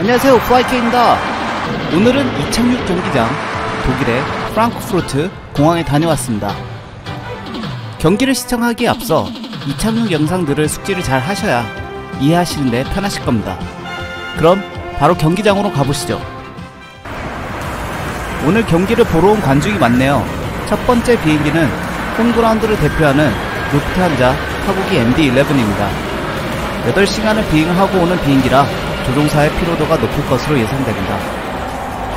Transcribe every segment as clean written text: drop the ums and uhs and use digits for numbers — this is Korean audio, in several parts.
안녕하세요, 후아이케입니다. 오늘은 이착륙 경기장 독일의 프랑크푸르트 공항에 다녀왔습니다. 경기를 시청하기에 앞서 이착륙 영상들을 숙지를 잘 하셔야 이해하시는데 편하실 겁니다. 그럼 바로 경기장으로 가보시죠. 오늘 경기를 보러 온 관중이 많네요. 첫 번째 비행기는 홈그라운드를 대표하는 루프트한자 타국이 MD-11입니다. 8시간을 비행을 하고 오는 비행기라 조종사의 피로도가 높을 것으로 예상됩니다.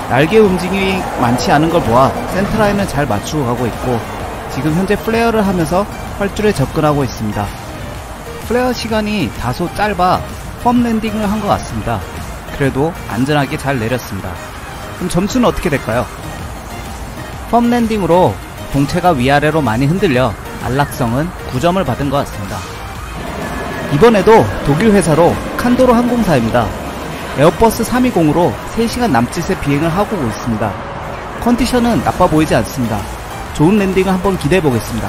날개 움직임이 많지 않은 걸 보아 센터라인을 잘 맞추고 가고 있고, 지금 현재 플레어를 하면서 활주로에 접근하고 있습니다. 플레어 시간이 다소 짧아 펌 랜딩을 한 것 같습니다. 그래도 안전하게 잘 내렸습니다. 그럼 점수는 어떻게 될까요? 펌 랜딩으로 동체가 위아래로 많이 흔들려 안락성은 9점을 받은 것 같습니다. 이번에도 독일 회사로 칸도르 항공사입니다. 에어버스 320으로 3시간 남짓의 비행을 하고 있습니다. 컨디션은 나빠 보이지 않습니다. 좋은 랜딩을 한번 기대해 보겠습니다.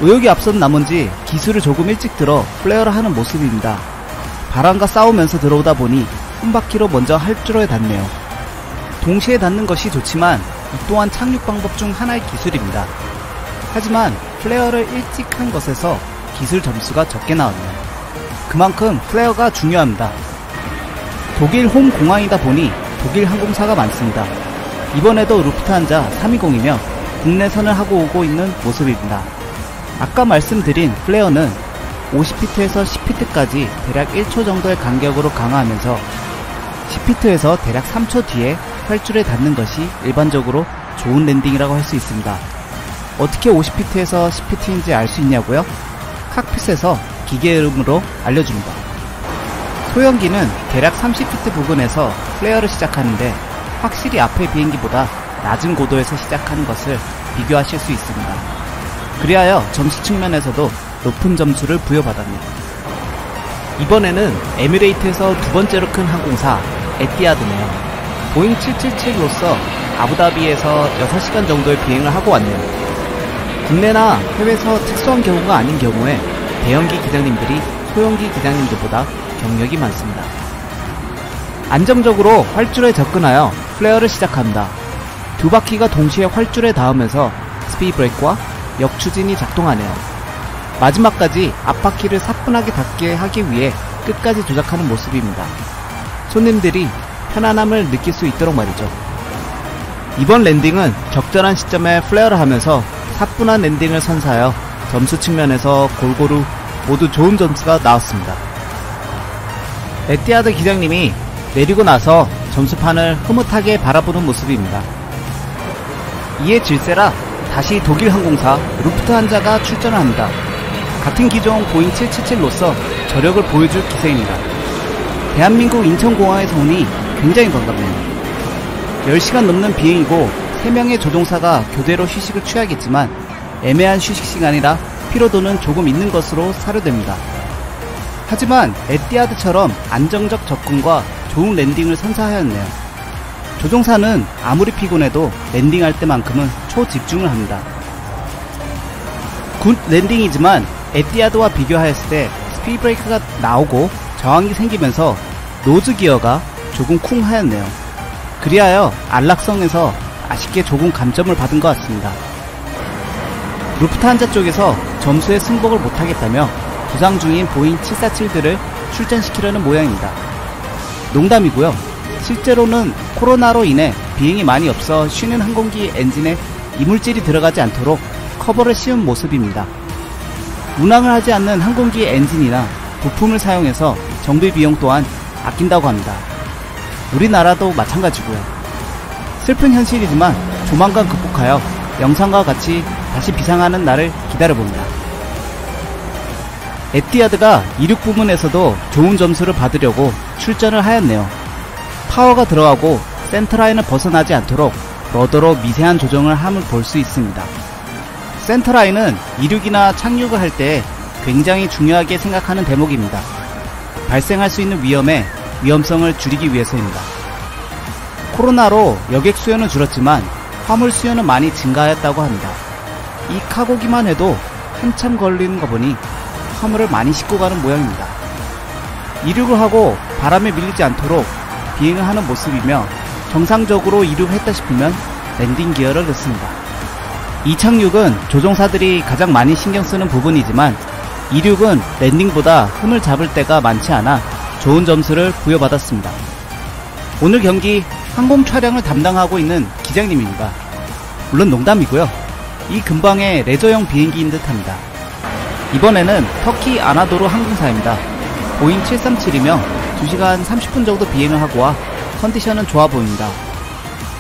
의욕이 앞선 나머지 기술을 조금 일찍 들어 플레어를 하는 모습입니다. 바람과 싸우면서 들어오다 보니 한 바퀴로 먼저 활주로에 닿네요. 동시에 닿는 것이 좋지만 이 또한 착륙 방법 중 하나의 기술입니다. 하지만 플레어를 일찍 한 것에서 기술 점수가 적게 나왔네요. 그만큼 플레어가 중요합니다. 독일 홈 공항이다 보니 독일 항공사가 많습니다. 이번에도 루프트한자 320이며 국내선을 하고 오고 있는 모습입니다. 아까 말씀드린 플레어는 50피트에서 10피트까지 대략 1초 정도의 간격으로 강화하면서 10피트에서 대략 3초 뒤에 활주로에 닿는 것이 일반적으로 좋은 랜딩이라고 할 수 있습니다. 어떻게 50피트에서 10피트인지 알 수 있냐고요? 칵핏에서 기계 이름으로 알려줍니다. 소형기는 대략 30피트 부근에서 플레어를 시작하는데 확실히 앞의 비행기보다 낮은 고도에서 시작하는 것을 비교하실 수 있습니다. 그리하여 점수 측면에서도 높은 점수를 부여받았네요. 이번에는 에미레이트에서 두 번째로 큰 항공사 에티하드네요. 보잉 777로서 아부다비에서 6시간 정도의 비행을 하고 왔네요. 국내나 해외에서 특수한 경우가 아닌 경우에 대형기 기장님들이 소형기 기장님들보다 경력이 많습니다. 안정적으로 활주로에 접근하여 플레어를 시작합니다. 두 바퀴가 동시에 활주로에 닿으면서 스피드 브레이크와 역추진이 작동하네요. 마지막까지 앞바퀴를 사뿐하게 닿게 하기 위해 끝까지 조작하는 모습입니다. 손님들이 편안함을 느낄 수 있도록 말이죠. 이번 랜딩은 적절한 시점에 플레어를 하면서 사뿐한 랜딩을 선사하여 점수 측면에서 골고루 모두 좋은 점수가 나왔습니다. 에티하드 기장님이 내리고 나서 점수판을 흐뭇하게 바라보는 모습입니다. 이에 질세라 다시 독일 항공사 루프트한자가 출전을 합니다. 같은 기종 보잉 777로서 저력을 보여줄 기세입니다. 대한민국 인천공항에서 오니 굉장히 반갑네요. 10시간 넘는 비행이고 3명의 조종사가 교대로 휴식을 취하겠지만 애매한 휴식 시간이라 피로도는 조금 있는 것으로 사료됩니다. 하지만 에티하드처럼 안정적 접근과 좋은 랜딩을 선사하였네요. 조종사는 아무리 피곤해도 랜딩할 때만큼은 초집중을 합니다. 굿 랜딩이지만 에티하드와 비교하였을 때 스피드 브레이크가 나오고 저항이 생기면서 노즈 기어가 조금 쿵 하였네요. 그리하여 안락성에서 아쉽게 조금 감점을 받은 것 같습니다. 루프트한자 쪽에서 점수에 승복을 못하겠다며 부상 중인 보잉 747들을 출전시키려는 모양입니다. 농담이고요. 실제로는 코로나로 인해 비행이 많이 없어 쉬는 항공기 엔진에 이물질이 들어가지 않도록 커버를 씌운 모습입니다. 운항을 하지 않는 항공기 엔진이나 부품을 사용해서 정비 비용 또한 아낀다고 합니다. 우리나라도 마찬가지고요. 슬픈 현실이지만 조만간 극복하여 영상과 같이 다시 비상하는 날을 기다려봅니다. 에티하드가 이륙 부분에서도 좋은 점수를 받으려고 출전을 하였네요. 파워가 들어가고 센터라인을 벗어나지 않도록 러더로 미세한 조정을 함을 볼 수 있습니다. 센터라인은 이륙이나 착륙을 할 때 굉장히 중요하게 생각하는 대목입니다. 발생할 수 있는 위험성을 줄이기 위해서입니다. 코로나로 여객 수요는 줄었지만 화물 수요는 많이 증가하였다고 합니다. 이 카고기만 해도 한참 걸리는 거 보니 화물을 많이 싣고 가는 모양입니다. 이륙을 하고 바람에 밀리지 않도록 비행을 하는 모습이며 정상적으로 이륙했다 싶으면 랜딩 기어를 넣습니다. 이 착륙은 조종사들이 가장 많이 신경 쓰는 부분이지만 이륙은 랜딩보다 흠을 잡을 때가 많지 않아 좋은 점수를 부여받았습니다. 오늘 경기 항공 촬영을 담당하고 있는 기장님입니다. 물론 농담이고요. 이 근방의 레저용 비행기인 듯합니다. 이번에는 터키 아나도루 항공사입니다. 보잉 737이며 2시간 30분 정도 비행을 하고 와 컨디션은 좋아 보입니다.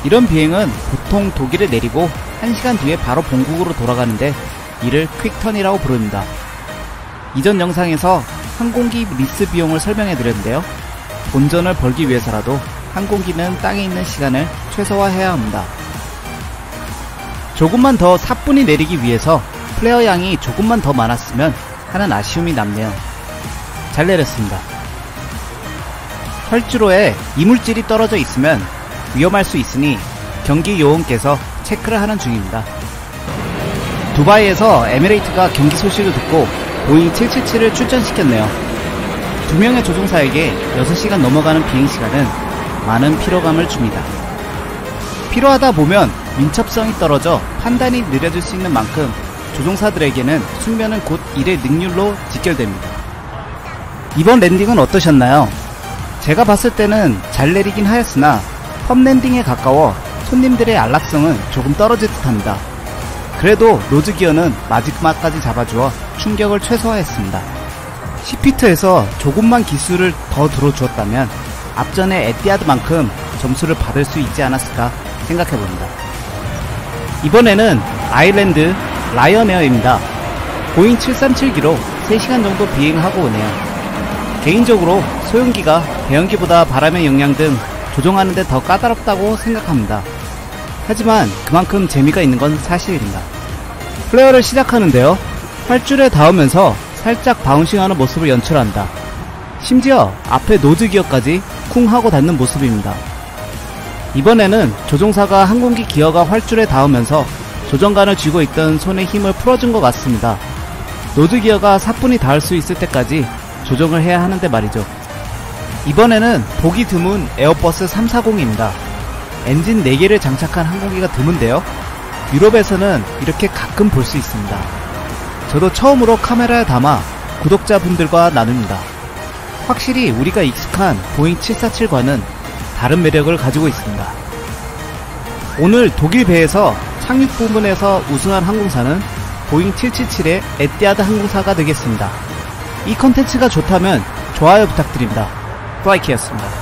이런 비행은 보통 독일에 내리고 1시간 뒤에 바로 본국으로 돌아가는데 이를 퀵턴이라고 부릅니다. 이전 영상에서 항공기 리스 비용을 설명해 드렸는데요. 본전을 벌기 위해서라도 항공기는 땅에 있는 시간을 최소화해야 합니다. 조금만 더 사뿐히 내리기 위해서 플레어 양이 조금만 더 많았으면 하는 아쉬움이 남네요. 잘 내렸습니다. 활주로에 이물질이 떨어져 있으면 위험할 수 있으니 경기 요원께서 체크를 하는 중입니다. 두바이에서 에미레이트가 경기 소식을 듣고 보잉 777을 출전시켰네요. 2명의 조종사에게 6시간 넘어가는 비행시간은 많은 피로감을 줍니다. 피로하다 보면 민첩성이 떨어져 판단이 느려질 수 있는 만큼 조종사들에게는 숙면은 곧 일의 능률로 직결됩니다. 이번 랜딩은 어떠셨나요? 제가 봤을 때는 잘 내리긴 하였으나 펌랜딩에 가까워 손님들의 안락성은 조금 떨어질 듯합니다. 그래도 노즈 기어는 마지막까지 잡아주어 충격을 최소화했습니다. 10피트에서 조금만 기술을 더 들어주었다면 앞전의 에티하드만큼 점수를 받을 수 있지 않았을까 생각해봅니다. 이번에는 아일랜드 라이언에어입니다. 보잉 737기로 3시간 정도 비행하고 오네요. 개인적으로 소형기가 대형기보다 바람의 영향 등 조종하는데 더 까다롭다고 생각합니다. 하지만 그만큼 재미가 있는 건 사실입니다. 플레어를 시작하는데요. 활줄에 닿으면서 살짝 바운싱하는 모습을 연출한다. 심지어 앞에 노즈 기어까지 쿵 하고 닿는 모습입니다. 이번에는 조종사가 항공기 기어가 활줄에 닿으면서 조정관을 쥐고 있던 손의 힘을 풀어준 것 같습니다. 노즈 기어가 사뿐히 닿을 수 있을 때까지 조정을 해야 하는데 말이죠. 이번에는 보기 드문 에어버스 340입니다. 엔진 4개를 장착한 항공기가 드문데요. 유럽에서는 이렇게 가끔 볼 수 있습니다. 저도 처음으로 카메라에 담아 구독자분들과 나눕니다. 확실히 우리가 익숙한 보잉 747과는 다른 매력을 가지고 있습니다. 오늘 독일 배에서 착륙 부분에서 우승한 항공사는 보잉 777의 에티하드 항공사가 되겠습니다. 이 컨텐츠가 좋다면 좋아요 부탁드립니다. 플라이키였습니다.